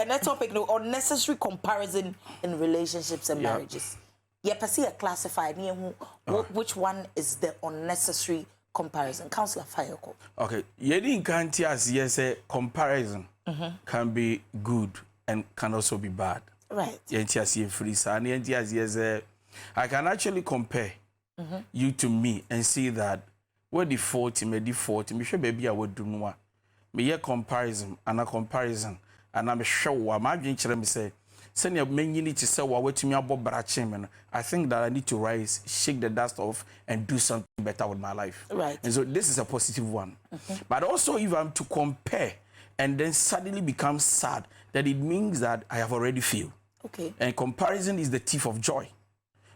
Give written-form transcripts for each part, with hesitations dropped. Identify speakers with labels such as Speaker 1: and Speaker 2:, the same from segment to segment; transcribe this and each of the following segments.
Speaker 1: next topic, no, unnecessary comparison in relationships and marriages. Yeah, per se classified which one is the unnecessary comparison. Councillor Fayoko.
Speaker 2: Okay, you can't say comparison can be good and can also be bad.
Speaker 1: Right.
Speaker 2: I can actually compare you to me and see that what default me default me sure baby I would do no me comparison and a comparison and I'm sure my dream me say send your many need to say what to me about brachim. I think that I need to rise, shake the dust off and do something better with my life.
Speaker 1: Right.
Speaker 2: And so this is a positive one. But also if I'm to compare and then suddenly become sad, that it means that I have already failed.
Speaker 1: Okay.
Speaker 2: And comparison is the thief of joy.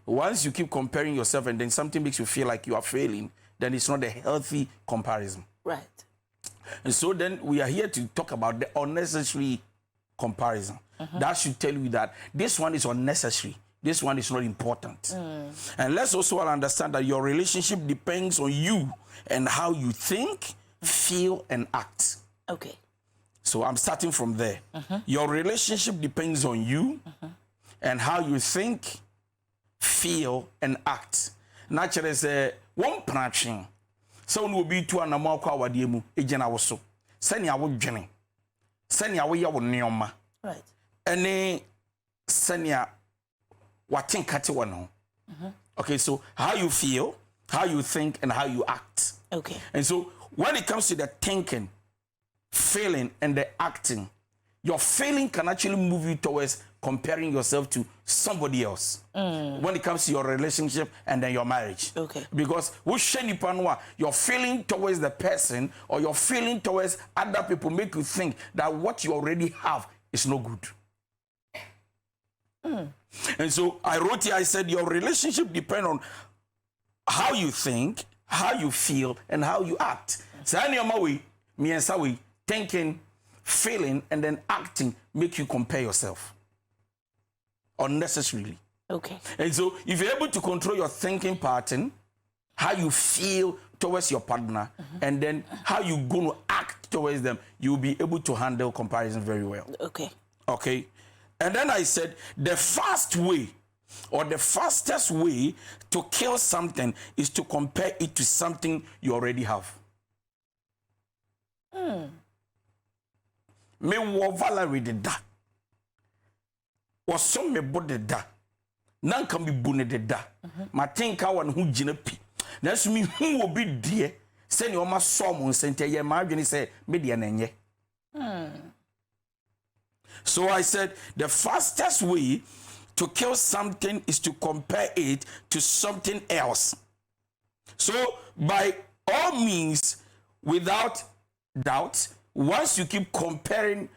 Speaker 2: Once you keep comparing yourself and then something makes you feel like you are failing, then it's not a healthy comparison.
Speaker 1: Right.
Speaker 2: And so then we are here to talk about the unnecessary comparison. That should tell you that this one is unnecessary. This one is not important. And let's also understand that your relationship depends on you and how you think, feel, and act.
Speaker 1: Okay.
Speaker 2: So I'm starting from there. Your relationship depends on you and how you think, feel, and act. Naturally, say one branching. Someone will be to an amount of wademu, ejena woso. Send ya would jenny. Send ya way neoma.
Speaker 1: Right.
Speaker 2: Any send ya what think at one. Okay, so how you feel, how you think, and how you act.
Speaker 1: Okay.
Speaker 2: And so when it comes to the thinking, feeling, and the acting, your feeling can actually move you towards comparing yourself to somebody else when it comes to your relationship and then your marriage.
Speaker 1: Okay.
Speaker 2: Because your feeling towards the person or your feeling towards other people make you think that what you already have is no good. And so I wrote here, I said your relationship depends on how you think, how you feel, and how you act. So me and thinking, feeling, and then acting make you compare yourself unnecessarily.
Speaker 1: Okay.
Speaker 2: And so if you're able to control your thinking pattern, how you feel towards your partner, and then how you're going to act towards them, you'll be able to handle comparison very well.
Speaker 1: Okay.
Speaker 2: Okay. And then I said the fast way or the fastest way to kill something is to compare it to something you already have. Me wo Valerie de da. Was some me body da. Nan can be bune de da. Ma think I want who jina pi. That's me who will be dear. Send your ma someone sent a year margin say media nenye. So I said the fastest way to kill something is to compare it to something else. So by all means, without doubt, once you keep comparing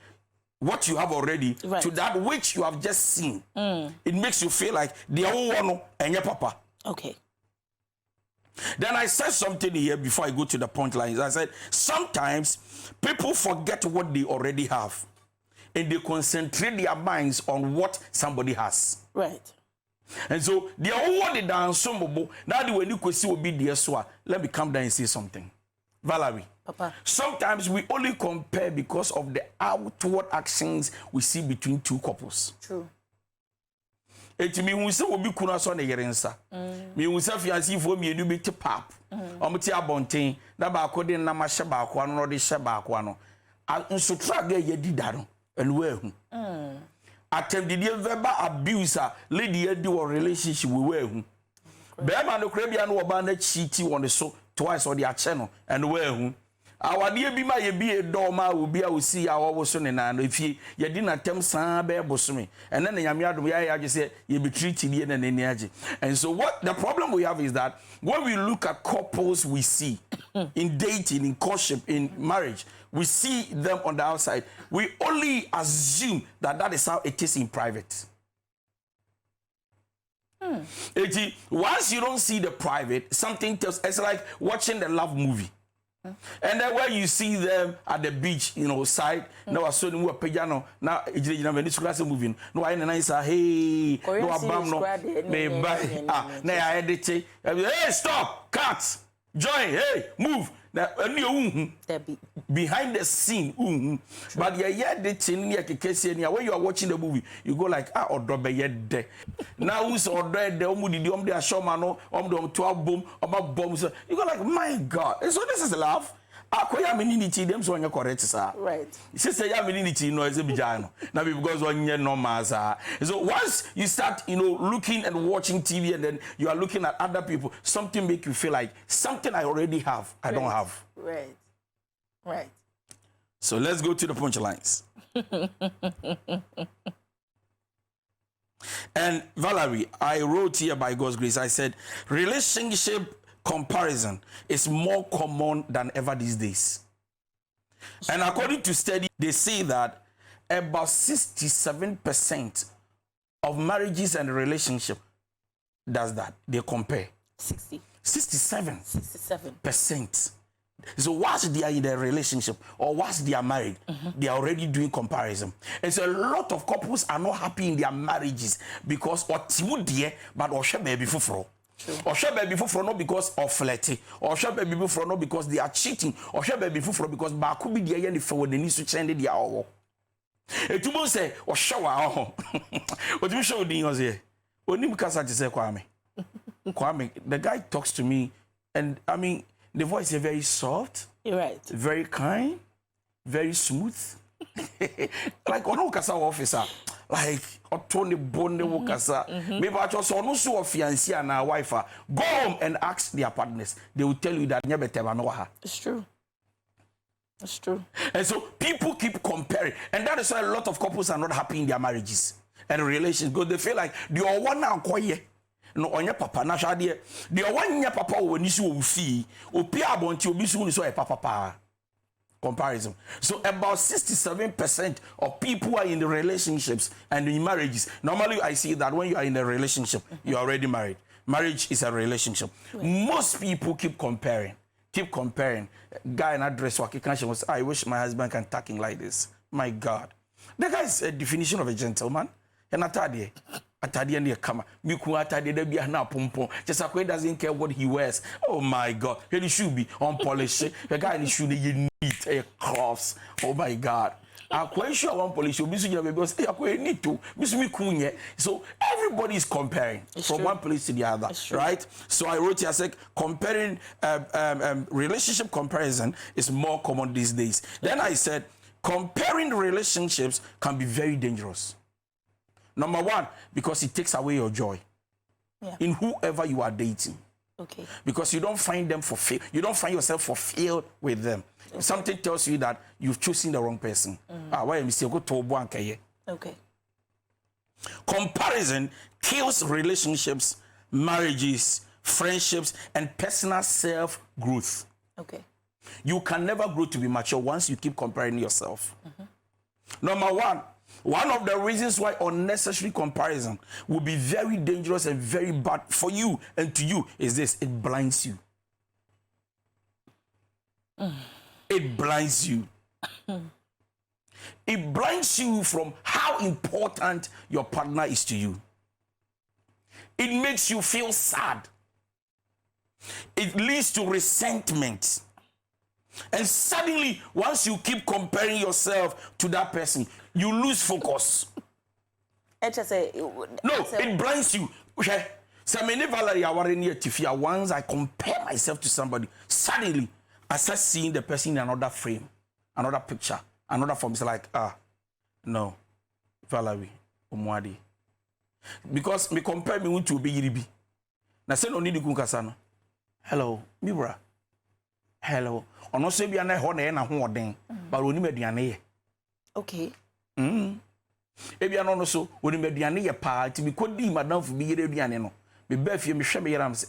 Speaker 2: what you have already to that which you have just seen, it makes you feel like the old one and your papa.
Speaker 1: Okay.
Speaker 2: Then I said something here before I go to the point lines. I said, sometimes people forget what they already have and they concentrate their minds on what somebody has.
Speaker 1: Right. And
Speaker 2: so the old one is ensemble. Now the way you could see will be the SWA. Let me come down and say something. Valerie.
Speaker 1: Papa.
Speaker 2: Sometimes we only compare because of the outward actions we see between two couples.
Speaker 1: True.
Speaker 2: It means we say we be kuna so na yerensa. Me we say fiancé fo me enu be pap. Omo ti abonten na ba akode na ma hye ba akwa no de hye ba akwa no. Nso traga ye dida no enu ehu. Attempted verbal abuse lady edi or relationship we ehu. Be ma no kra bia no oba na cheat on so twice or the channel and we ehu. Awade bi ma ye bi e do ma obi a osi ya wo so ne na no efie ye di na tem san be bosome ene na nyame adom ya age say ye be treat bi na nani age. And so what the problem we have is that when we look at couples we see in dating, in courtship, in marriage, we see them on the outside, we only assume that that is how it is in private. Once you don't see the private, something tells, it's like watching the love movie. And then when you see them at the beach, you know, side, now I saw them who are piano, now you know, when this class moving, no, I nice, hey, no, abam, no, hey, stop, cut, join, hey, move. na any behind the scene but yeah the thing near kekese when you are watching the movie you go like odo be ye now who's odo de omudi de ashoma no omdo to abom obabom so you go like my god. And so this is love. Akoya meninity them so onye correct sir.
Speaker 1: Right.
Speaker 2: Sister ya meninity no eze bijano. Now because onye normal sir. So once you start, looking and watching TV and then you are looking at other people, something make you feel like something I already have, I don't have.
Speaker 1: Right. Right.
Speaker 2: So let's go to the punchlines. And Valerie, I wrote here by God's grace, I said, relationship comparison is more common than ever these days. And according to study, they say that about 67% of marriages and relationships does that. They compare. 67%. So once they are in a relationship or once they are married, they are already doing comparison. And so a lot of couples are not happy in their marriages because but baby fufro. Or share baby for not because of flirting, or share baby for not because they are cheating, or share baby for because baku be the end for the needs to change the hour. A two say, or shower. What do you show the yours here? Only because I just say Kwame, the guy talks to me, and I mean, the voice is very soft,
Speaker 1: right?
Speaker 2: Very kind, very smooth. Like on Okasa officer. Like Tony Bonne Wokasa. Maybe I just no so fiancé and our wife. Go home and ask their partners. They will tell you that never tell her.
Speaker 1: It's true. It's true.
Speaker 2: And so people keep comparing. And that is why a lot of couples are not happy in their marriages and relations. Because they feel like the one now quiet. No onye papa na hwade. The one nya papa wo ni so wo fi. Opi abonti obi so ni so e papa. Comparison. So about 67% of people are in the relationships and in marriages. Normally I see that when you are in a relationship, you are already married. Marriage is a relationship. Right. Most people keep comparing. Guy in that dress walking was, I wish my husband can talking like this. My God. The guy is a definition of a gentleman. And atade and the kama. Miku atade de bia na pompon. Just a doesn't care what he wears. Oh my God. He should be unpolished. The guy in should be neat a cloths. Oh my God. I'm quite sure one police will be because I need to. So everybody is comparing from one place to the other, right? So I wrote here, I said comparing relationship comparison is more common these days. Then I said comparing relationships can be very dangerous. Number one, because it takes away your joy in whoever you are dating.
Speaker 1: Okay. Because
Speaker 2: you don't find them fulfilled. You don't find yourself fulfilled with them. Okay. Something tells you that you've chosen the wrong person. Why am I go to
Speaker 1: okay.
Speaker 2: Comparison kills relationships, marriages, friendships, and personal self-growth.
Speaker 1: Okay.
Speaker 2: You can never grow to be mature once you keep comparing yourself. Number one of the reasons why unnecessary comparison will be very dangerous and very bad for you and to you is this: it blinds you. It blinds you. It blinds you from how important your partner is to you. It makes you feel sad. It leads to resentment. And suddenly, once you keep comparing yourself to that person, you lose focus. It blinds you. Once I compare myself to somebody, suddenly I start seeing the person in another frame, another picture, another form. It's like, no, Valerie, Umwadi. Because me compare me to be. Na say no need to hello, Mibra. Hello. Ono se bia na ho na e na ho oden. But oni mediane ye.
Speaker 1: Okay.
Speaker 2: Ebia no so oni mediane ye pa ti mi kodi madam fu bi yere aduane no. Me ba fie me hwe me yaram se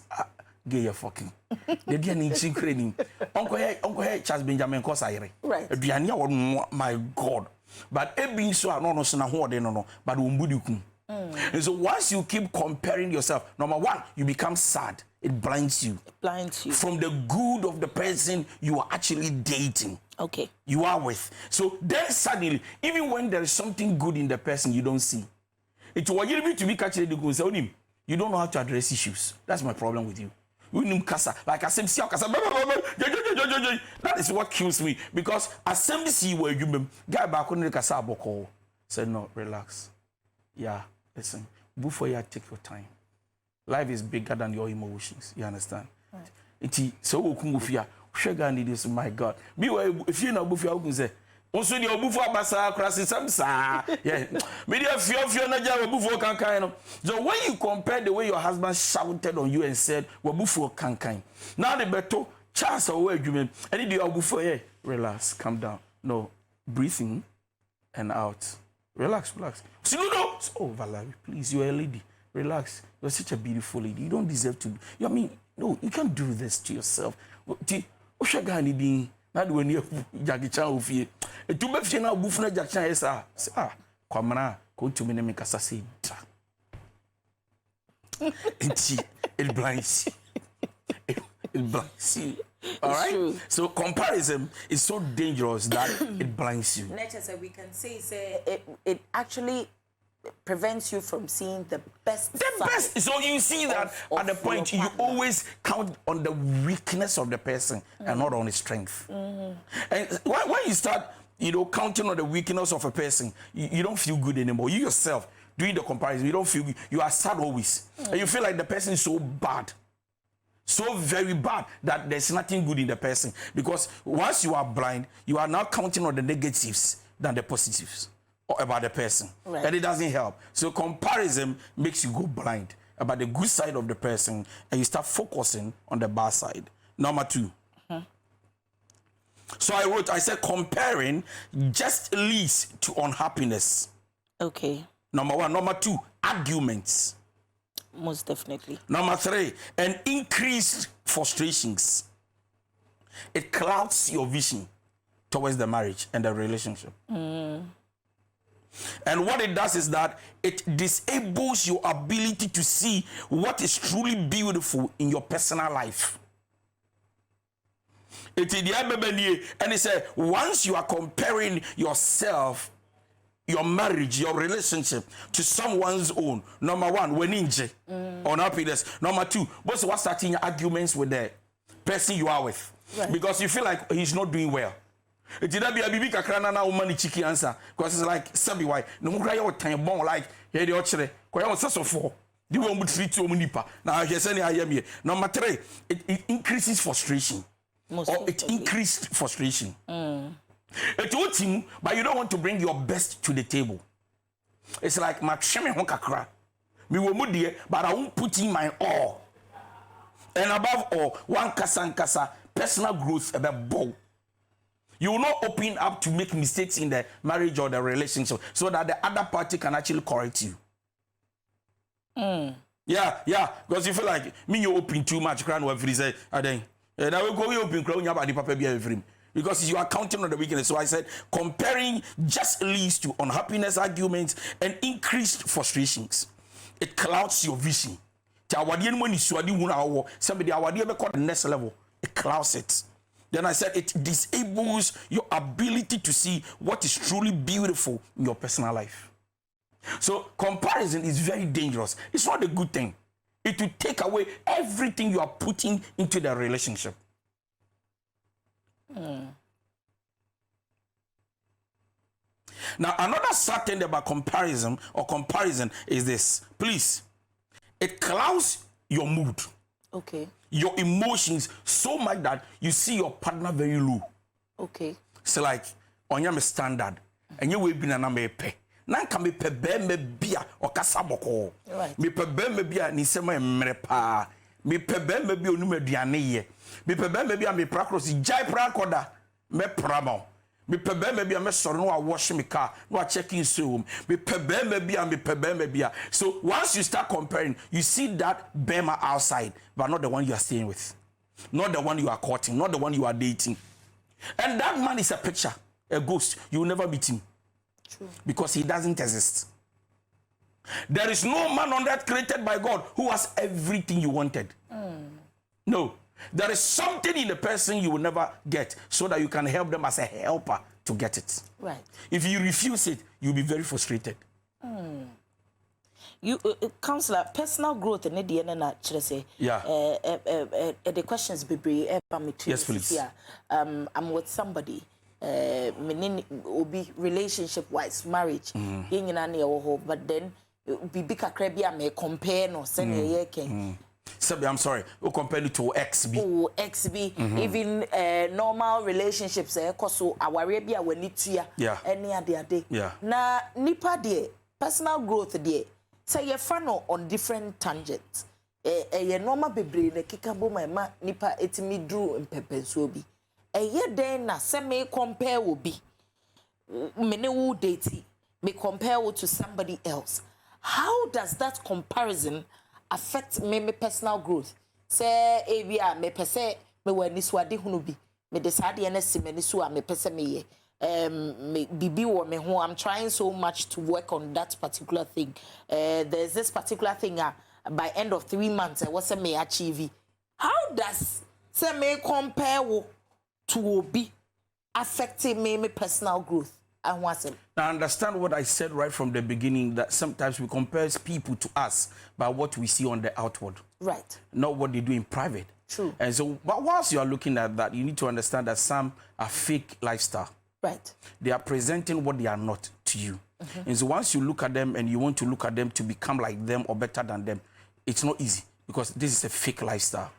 Speaker 2: gay you fucking. The aduane nchi kreni. Onko he Charles Benjamin ko sayere.
Speaker 1: Right.
Speaker 2: Aduane a my God. But ebi so no so na ho oden no but wo mbudi kum. And so once you keep comparing yourself, number one, you become sad. It blinds you.
Speaker 1: It blinds you.
Speaker 2: From the good of the person you are actually dating.
Speaker 1: Okay.
Speaker 2: You are with. So then suddenly, even when there is something good in the person you don't see, it will be to be catching the good. You don't know how to address issues. That's my problem with you. Like assembly kasa. That is what kills me because assembly see where you guy back on the kasa aboko. Say no, relax. Yeah, listen. Before you take your time. Life is bigger than your emotions. You understand? Right. So ukungufia. Shega need this. My God. Be if you know bufia, you can say. Also, the bufia basa krasi samsa. Yeah. Media fear na jawa bufia kankai. So when you compare the way your husband shouted on you and said, "Wa bufia kankai," now the better chance away you and the bufia. Relax, calm down. No, breathing and out. Relax. So no. Oh, Valerie, please, you're a lady. Relax. You're such a beautiful lady. You don't deserve to. I mean, no, you can't do this to yourself. Oshagani being not when you Jackie Chan of you. To be fishing out buffna Jackie Chan is come on, go to me and make us say, it blinds you. It blinds you. All right. True. So comparison is so dangerous that it blinds you.
Speaker 1: Nature said we can say it actually prevents you from seeing the best.
Speaker 2: The best. So you see that at the point you always count on the weakness of the person and not on his strength. And when you start, counting on the weakness of a person, you don't feel good anymore. You yourself doing the comparison, you don't feel good. You are sad always, and you feel like the person is so bad. So very bad that there's nothing good in the person. Because once you are blind, you are now counting on the negatives than the positives about the person. Right. And it doesn't help. So comparison makes you go blind about the good side of the person and you start focusing on the bad side. Number 2. So I said comparing just leads to unhappiness.
Speaker 1: Okay.
Speaker 2: Number 1. Number 2, arguments.
Speaker 1: Most definitely.
Speaker 2: Number 3, and increased frustrations. It clouds your vision towards the marriage and the relationship. And what it does is that it disables your ability to see what is truly beautiful in your personal life. And it said, once you are comparing yourself, your marriage, your relationship to someone's own. Number 1, weninje, unhappiness. Number 2, what's starting arguments with the person you are with, right. Because you feel like he's not doing well. It did not be a bibi kakrana na woman chiki answer because it's like sabi why no more your time bon like here the ochere kwa on so for the one would treat you munipa. Now I say I am here. Number 3, it increases frustration. It increased frustration. It's your team, but you don't want to bring your best to the table. It's like my shame kakra. Me will move but I won't put in my all. And above all, one kasa personal growth about both. You will not open up to make mistakes in the marriage or the relationship so that the other party can actually correct you. Yeah, because you feel like me you open too much crown or free say then that will go open crown you about the papa be every. Because you are counting on the weakness. So I said, comparing just leads to unhappiness, arguments, and increased frustrations. It clouds your vision. Somebody the next level. It clouds it. Then I said, it disables your ability to see what is truly beautiful in your personal life. So comparison is very dangerous. It's not a good thing. It will take away everything you are putting into the relationship. Now, another sad thing about comparison is this. Please, it clouds your mood.
Speaker 1: Okay.
Speaker 2: Your emotions so much that you see your partner very low.
Speaker 1: Okay.
Speaker 2: So like, on your standard, and you will be na me pe. Na kan me pe be me bia o kasa boko.
Speaker 1: Right.
Speaker 2: Me pe be me bia ni sema emre pa. Me pe be me bia onu aduane ye. Me pe be me bia me prakros jai prakoda me pramo. Me pe be me bia me soro no wash me car no checking so me pe be me bia. So once you start comparing, you see that bema outside but not the one you are staying with, not the one you are courting, not the one you are dating. And that man is a picture, a ghost. You will never meet him. True. Because he doesn't exist. There is no man on earth created by God who has everything you wanted. No. There is something in the person you will never get so that you can help them as a helper to get it.
Speaker 1: Right.
Speaker 2: If you refuse it, you'll be very frustrated.
Speaker 1: You, counselor, personal growth in the end, say,
Speaker 2: yeah.
Speaker 1: The questions be
Speaker 2: yes, please.
Speaker 1: Yeah, I'm with somebody. Will be relationship wise, marriage, but then be big a may compare no send
Speaker 2: I'm sorry, we compare it to XB.
Speaker 1: Oh, XB, even normal relationships, so our Arabia when it's
Speaker 2: yeah,
Speaker 1: any other day.
Speaker 2: Yeah.
Speaker 1: Na nipa de personal growth de say you funnel on different tangents. A normal bebre ne kikabo my nipa etimi drew and pepe so be. A year then na se me compare will be. Many will date me compare to somebody else. How does that comparison affect me personal growth? Say ebia me pese me wani swade hunu bi me decide na se me ni so a me pese me ye me bibi wo me ho. I'm trying so much to work on that particular thing. There's this particular thing by end of 3 months I was me achieve. How does say me compare to obi affecting me personal growth?
Speaker 2: Now understand what I said right from the beginning, that sometimes we compare people to us by what we see on the outward.
Speaker 1: Right.
Speaker 2: Not what they do in private.
Speaker 1: True.
Speaker 2: And so, but whilst you are looking at that, you need to understand that some are fake lifestyle.
Speaker 1: Right.
Speaker 2: They are presenting what they are not to you. And so once you look at them and you want to look at them to become like them or better than them, it's not easy because this is a fake lifestyle.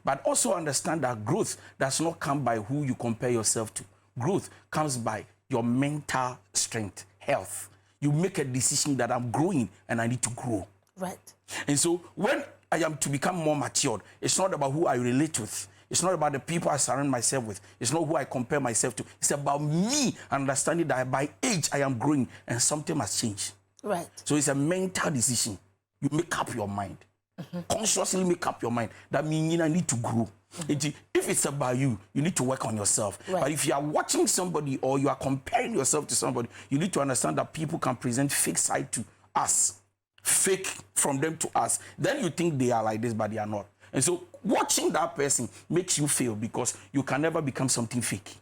Speaker 2: But also understand that growth does not come by who you compare yourself to. Growth comes by your mental strength, health. You make a decision that I'm growing and I need to grow.
Speaker 1: Right.
Speaker 2: And so when I am to become more matured, it's not about who I relate with. It's not about the people I surround myself with. It's not who I compare myself to. It's about me understanding that by age I am growing and something must change.
Speaker 1: Right.
Speaker 2: So it's a mental decision. You make up your mind. Consciously make up your mind. That means I need to grow. If it's about you, you need to work on yourself.
Speaker 1: Right.
Speaker 2: But if you are watching somebody or you are comparing yourself to somebody, you need to understand that people can present fake side to us. Fake from them to us. Then you think they are like this, but they are not. And so watching that person makes you fail because you can never become something fake.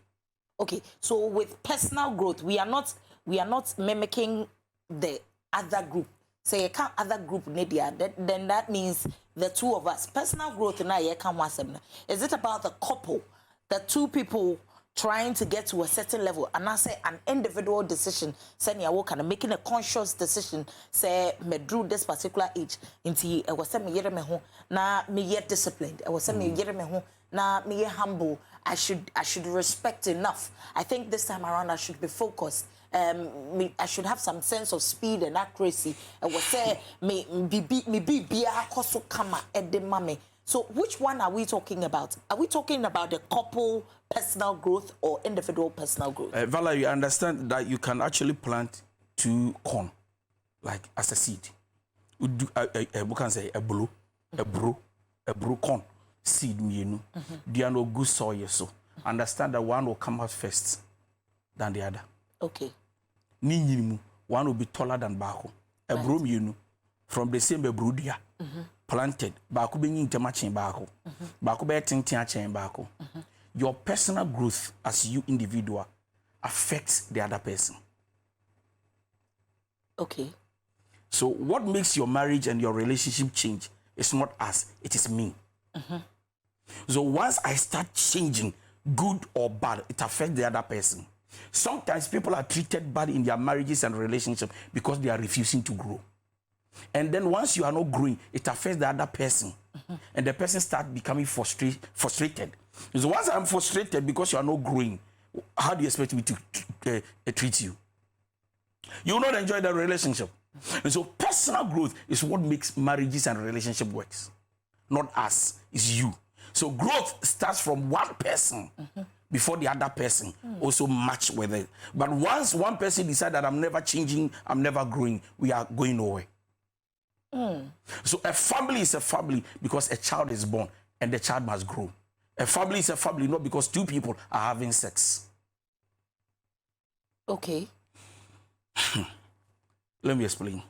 Speaker 1: Okay, so with personal growth, we are not mimicking the other group. Say you can't other group media, then that means the two of us. Personal growth now you can want them. Is it about the couple, the two people trying to get to a certain level, and I say an individual decision, saying you work and making a conscious decision, say me drew this particular age, into I was saying me yet me home, na me yet disciplined. I was saying me yet me home, na me yet humble. I should respect enough. I think this time around I should be focused. I should have some sense of speed and accuracy. I was say me be a koso kama edde mame. So which one are we talking about? Are we talking about the couple personal growth or individual personal growth?
Speaker 2: Vala, you understand that you can actually plant 2 corn, like as a seed. We can say a bro corn seed. They are no good soil, so understand that one will come out first than the other.
Speaker 1: Okay.
Speaker 2: One will be taller than Bako. A bro from the same brudia. Planted, Baku being intermatching Baku, Baku betting chain Baku. Your personal growth as you individual affects the other person.
Speaker 1: Okay.
Speaker 2: So what makes your marriage and your relationship change? It's not us, it is me. So once I start changing, good or bad, it affects the other person. Sometimes people are treated bad in their marriages and relationships because they are refusing to grow. And then once you are not growing, it affects the other person. And the person starts becoming frustrated. So once I'm frustrated because you are not growing, how do you expect me to treat you? You will not enjoy the relationship. And so personal growth is what makes marriages and relationship works. Not us, it's you. So growth starts from one person before the other person also match with it. But once one person decides that I'm never changing, I'm never growing, we are going nowhere. So a family is a family because a child is born and the child must grow. A family is a family not because 2 people are having sex.
Speaker 1: Okay.
Speaker 2: Let me explain.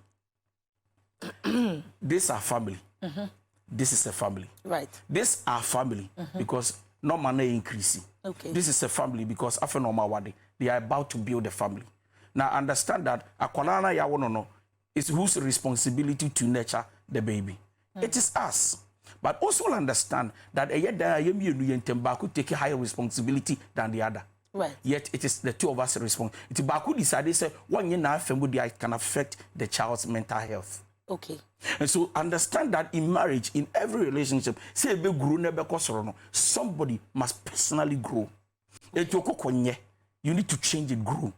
Speaker 2: This are family. This is a family.
Speaker 1: Right.
Speaker 2: This are family because no money increasing.
Speaker 1: Okay.
Speaker 2: This is a family because after normal wadi, they are about to build a family. Now understand that akwalana ya wono no It's whose responsibility to nurture the baby. It is us. But also understand that Baku take a higher responsibility than the other.
Speaker 1: Right.
Speaker 2: Yet it is the two of us responsible. It's Baku decided say one year now family can affect the child's mental health.
Speaker 1: Okay.
Speaker 2: And so understand that in marriage, in every relationship, say be grow never somebody must personally grow. You need to change it, grow.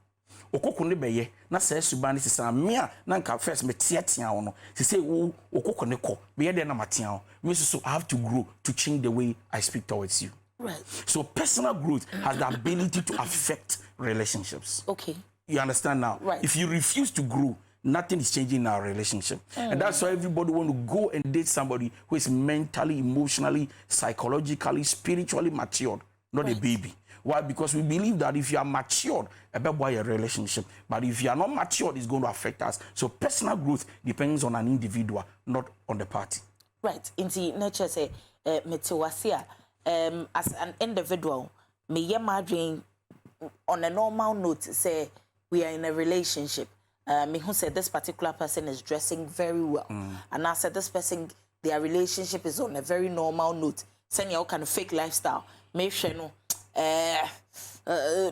Speaker 2: Okoko ne beye na say subani sisa me a na nka first me tiatia wo no say okoko ne ko be dey na matia me so I have to grow to change the way I speak towards you.
Speaker 1: Right.
Speaker 2: So personal growth has the ability to affect relationships.
Speaker 1: Okay.
Speaker 2: You understand now?
Speaker 1: Right.
Speaker 2: If you refuse to grow, nothing is changing in our relationship. And that's why everybody want to go and date somebody who is mentally, emotionally, psychologically, spiritually matured, not a baby. Why? Because we believe that if you are matured, a better boy a relationship. But if you are not matured, it's going to affect us. So personal growth depends on an individual, not on the party.
Speaker 1: Right. Inti nature say metiwasia as an individual, me ye madrin on a normal note say we are in a relationship. Me who said this particular person is dressing very well. And I said this person, their relationship is on a very normal note. Send you kind of fake lifestyle. Make sure no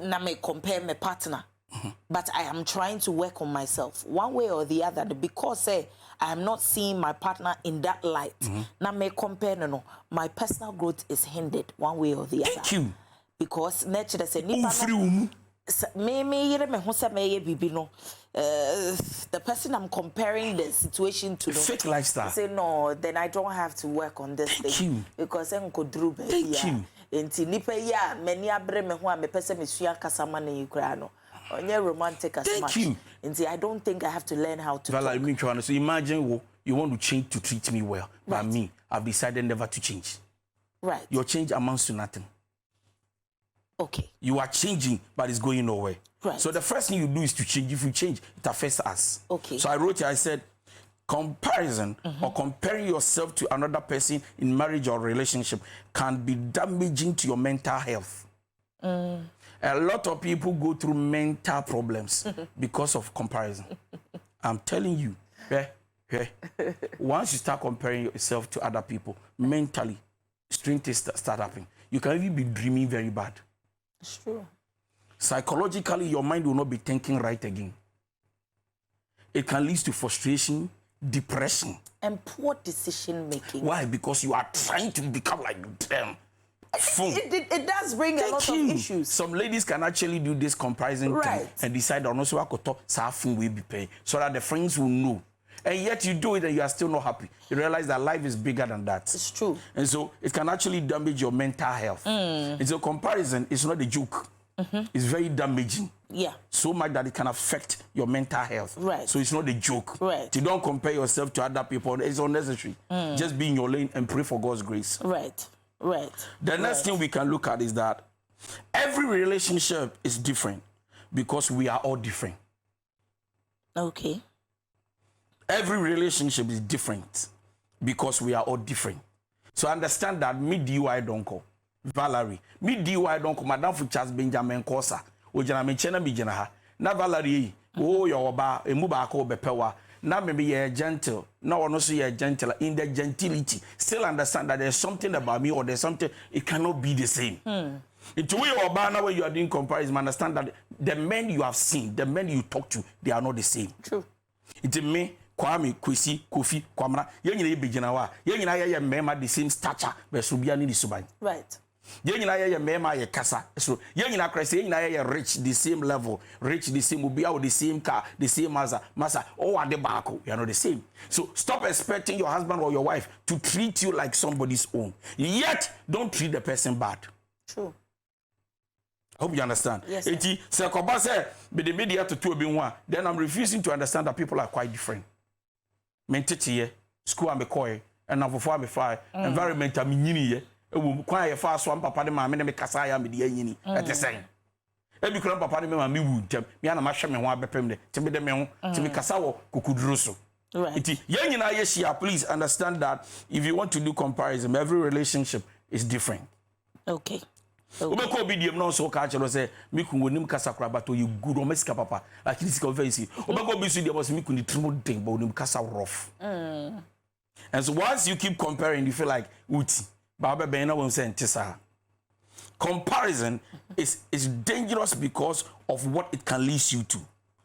Speaker 1: na me compare my partner. But I am trying to work on myself one way or the other because I am not seeing my partner in that light. Na me compare no my personal growth is hindered one way or the other.
Speaker 2: Thank you.
Speaker 1: Because nature say me who say me bibi no the person I'm comparing the situation to
Speaker 2: fake lifestyle.
Speaker 1: Say no, then I don't have to work on this thing because I'm go through baby.
Speaker 2: Thank you.
Speaker 1: Enti nipa ya many abre me ho a me pese me sua kasama na yikra no onye romantic as much. Enti I don't think I have to learn how to talk.
Speaker 2: So imagine you want to change to treat me well, but me I've decided never to change.
Speaker 1: Right.
Speaker 2: Your change amounts to nothing.
Speaker 1: Okay.
Speaker 2: You are changing, but it's going nowhere.
Speaker 1: Right.
Speaker 2: So the first thing you do is to change. If you change, it affects us.
Speaker 1: Okay.
Speaker 2: So I wrote here, I said, comparison or comparing yourself to another person in marriage or relationship can be damaging to your mental health. A lot of people go through mental problems because of comparison. I'm telling you, once you start comparing yourself to other people, mentally, strange things start happening. You can even be dreaming very bad.
Speaker 1: It's true.
Speaker 2: Psychologically, your mind will not be thinking right again. It can lead to frustration, depression,
Speaker 1: and poor decision making.
Speaker 2: Why? Because you are trying to become like them.
Speaker 1: It does bring a lot of issues.
Speaker 2: Some ladies can actually do this comparison thing and decide on also will be paying so that the friends will know. And yet you do it and you are still not happy. You realize that life is bigger than that.
Speaker 1: It's true.
Speaker 2: And so it can actually damage your mental health. And so comparison is not a joke. It's very damaging.
Speaker 1: Yeah.
Speaker 2: So much that it can affect your mental health.
Speaker 1: Right.
Speaker 2: So it's not a joke.
Speaker 1: Right.
Speaker 2: You don't compare yourself to other people. It's unnecessary. Just be in your lane and pray for God's grace.
Speaker 1: Right. Right.
Speaker 2: The next thing we can look at is that every relationship is different because we are all different.
Speaker 1: Okay.
Speaker 2: Every relationship is different because we are all different. So understand that me DY Donkoh, Valerie, me DY Donkoh, Madam Fuchas Benjamin Kosa, Ojana Mechena Mijana, na Valerie, oh, your ba, a mubako bepewa, na maybe you're gentle, no one also you're gentle in the gentility. Still understand that there's something about me or there's something, it cannot be the same. It's way or banner when you are doing comparison, understand that the men you have seen, the men you talk to, they are not the same.
Speaker 1: True.
Speaker 2: It's me. Kwame, Kwesi, Kofi, Kwamra, Yenina Bijanawa, Yenina Mema the same stature, but Subiani Subai.
Speaker 1: Right.
Speaker 2: Yenina Mema ye Casa, so Yenina Cressy, Yenina rich the same level, rich the same Ubia, the same car, the same Masa, oh, at the Bako, you are not the same. So stop expecting your husband or your wife to treat you like somebody's own. Yet, don't treat the person bad.
Speaker 1: True.
Speaker 2: I hope you understand.
Speaker 1: Yes.
Speaker 2: Be the media to 2 then I'm refusing to understand that people are quite different. Mentity school am koy and na fofo am fly environment am nyini ye ewu kwan ye fa so am papa de ma me me kasa ya me de nyini e te sen e bi kura papa de me ma me wu ntem me na ma hwe me ho abepem de te me de me ho te me kasa wo kokuduro so
Speaker 1: right
Speaker 2: iti ye nyina ye shia. Please understand that if you want to do comparison, every relationship is different.
Speaker 1: Okay.
Speaker 2: Obeko obidiam no so ka chero say miku wonim kasa kra but you good o mesika papa like this ka very see obeko obi so dey boss miku ni trimo den but wonim kasa rough. And so once you keep comparing you feel like uti ba be na won say ntisa. Comparison is dangerous because of what it can lead you to.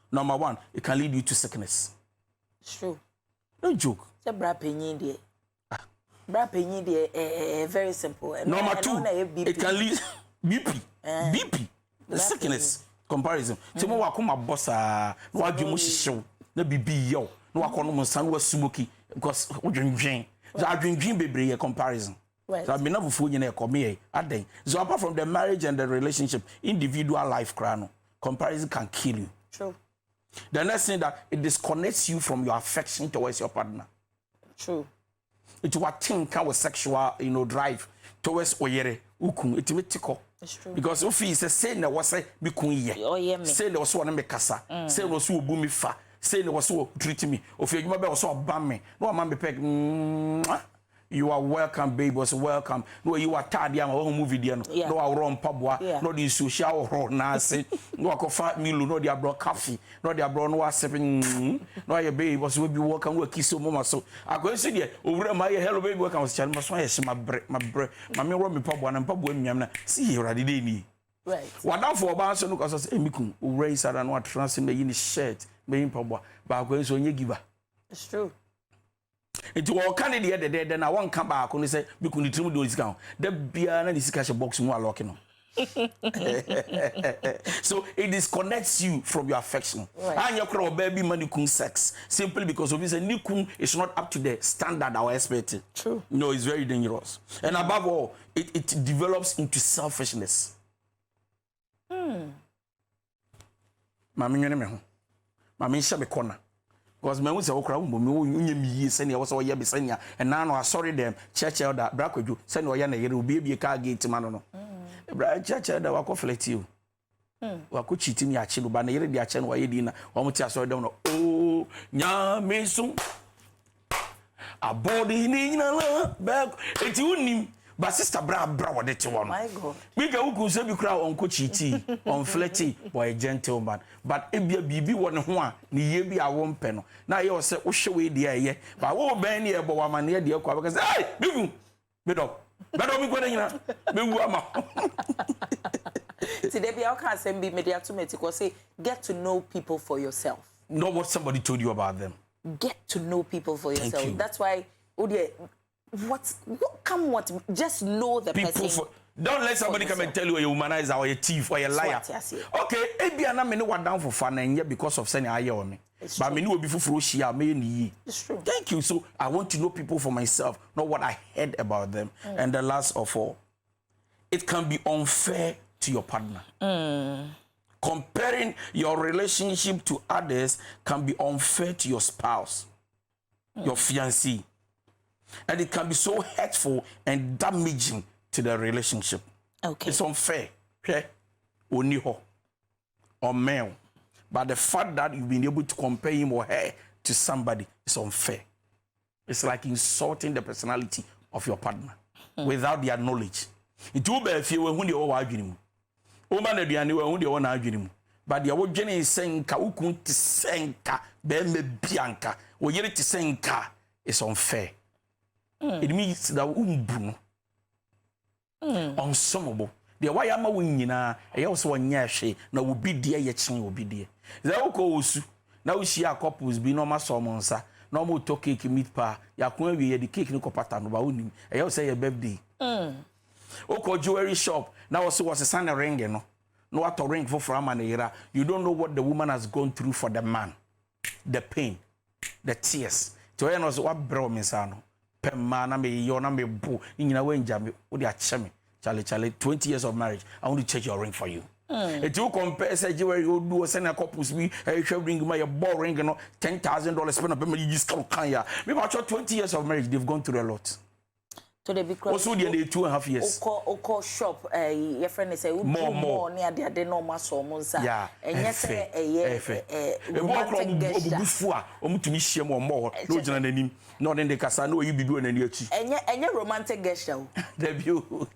Speaker 2: Number one, it can lead you to sickness.
Speaker 1: It's true.
Speaker 2: No joke.
Speaker 1: Say bra penyin dey. Bra penyin dey very simple.
Speaker 2: Number two, it can lead BP. BP. The sickness. Comparison. Say mo wa kuma bossa, no adwe mo hihyew, na bibi yo, no akono mo san wa smoky because odwendwen. So adwendwen bebre comparison. Right. So I've been able to come here. So apart from the marriage and the relationship, individual life, comparison can kill you.
Speaker 1: True.
Speaker 2: The next thing that it disconnects you from your affection towards your partner.
Speaker 1: True.
Speaker 2: It's what think with sexual, drive towards oyere ukun.
Speaker 1: It's true.
Speaker 2: Because if he say na was say me kunye.
Speaker 1: Oh yeah me.
Speaker 2: Say na was one me kasa. Say no so obu me fa. Say na was so treat me. Of you be so ban me. No man be peg. You are welcome, baby. Was welcome. No, you are tired. I'm a home movie. No, I run pabwa. No, the social or nasi. No, I could fight Milo. No, they are brought coffee. No, they are brought no seven. No, your baby was will be welcome. We'll kiss your mama. So I go see there. Over my hello, baby. Welcome. Was telling my bread, my me run me pabwa and pabwa me. See here, I didn't.
Speaker 1: Right.
Speaker 2: What now for about so look as I mikum. Raise and what transcend the in shirt. Being pabwa. But I go so you give her.
Speaker 1: It's true.
Speaker 2: Into all candidate there, then I won't come back when they say, we couldn't do this count. The beer and this cash box more locking. So it disconnects you from your affection. Right. And your crowd baby money kun sex simply because of this new kun is not up to the standard our expected.
Speaker 1: True.
Speaker 2: No, it's very dangerous. And above all, it develops into selfishness. Mami nyene me ho. Mami hye me corner. Because me won say okra wo me unye mi yi se ne wo so ye be senya and now no sorry them church elder bra kwadwo se ne wo ye na yere obi ebie ka gate ma no bra church elder wa ko fleti o wa ko chiti mi ache no ba na yere di ache no wa ye di na wo mo ti asori dem no oh nya me so abodi ni na la back eti unim ba sister bra wo de ti wo no
Speaker 1: my god
Speaker 2: we ga wo se bi kra on ko chiti on fleti boy a gentleman but ebia bibi wo ne ho a ne ye bi a wo mpe no na ye o se wo hwe we di aye ba wo ben ne e bo wa ma ne de kwa because hey bibu bedo mi ko de nyina be wu ama
Speaker 1: today be how can send be media to me to say get to know people for yourself.
Speaker 2: Know what somebody told you about them.
Speaker 1: Get to know people for yourself.
Speaker 2: You.
Speaker 1: That's why what just know the
Speaker 2: people
Speaker 1: person.
Speaker 2: Don't let somebody come and tell you you're a womanizer or a thief or a liar. Okay, maybe I'm not down for fun and yet because of saying I on me. But me know before
Speaker 1: it's true.
Speaker 2: Thank you. So I want to know people for myself, not what I heard about them. And the last of all, it can be unfair to your partner. Comparing your relationship to others can be unfair to your spouse, your fiancé. And it can be so hurtful and damaging to the relationship.
Speaker 1: Okay.
Speaker 2: It's unfair. Okay? Oniho or male. But the fact that you've been able to compare him or her to somebody is unfair. It's like insulting the personality of your partner without their knowledge. It will be if you were who they all arguing. Woman, they are who they all arguing. But the old Jenny is saying, Kaukun to senka, Beme Bianca, or Yeri to senka is unfair. It means that umbruno. Unsumable. The why am I winning? I also want yashi, now will be dear yet will be dear. The Okosu now she are couples be no mass monsa, no more talk cake meat pa, Yakun we the cake no copatan about him. I also say a birthday. Oko jewelry shop now also was a son of ring, no what to ring for a man era. You don't know what the woman has gone through for the man, the pain, the tears. To end was what bro misano. Pemana me yona me boo in a way in Jamie, would ya chemi. Charlie, 20 years of marriage. I want to check your ring for you. If you compare, say, you do a send a couples, me, I shall bring my ball ring, you know, $10,000 spend up, you just can't ya. Maybe after 20 years of marriage, they've gone through a lot.
Speaker 1: to the because
Speaker 2: also the 2.5 years.
Speaker 1: Oko shop your friend say more near the normal so monsa.
Speaker 2: Yeah.
Speaker 1: And yes romantic gesture.
Speaker 2: Obufua omutumi hye mo no gina nanim no den de kasa no yi bidu anani achi.
Speaker 1: Enye romantic gesture.
Speaker 2: Debut.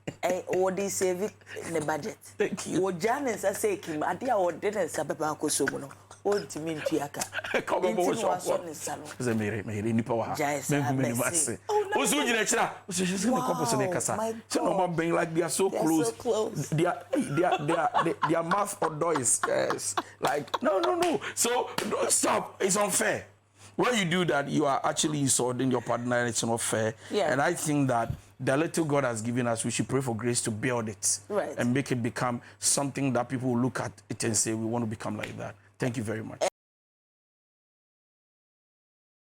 Speaker 1: O dey save the budget.
Speaker 2: Thank you.
Speaker 1: O Janet say kim ade a o dey say baba akoso mu no. O ntimi ntuaka.
Speaker 2: Come on, ze mere nipa wa ha. Me mase. Osu gina kira. Osu she na couple se ne kasa. So no more being like they are so close. Their mouth odor is like no. So stop. It's unfair. When you do that, you are actually insulting your partner, and it's not fair.
Speaker 1: Yeah.
Speaker 2: And I think that the little God has given us, we should pray for grace to build it.
Speaker 1: Right.
Speaker 2: And make it become something that people will look at it and say, we want to become like that. Thank you very much.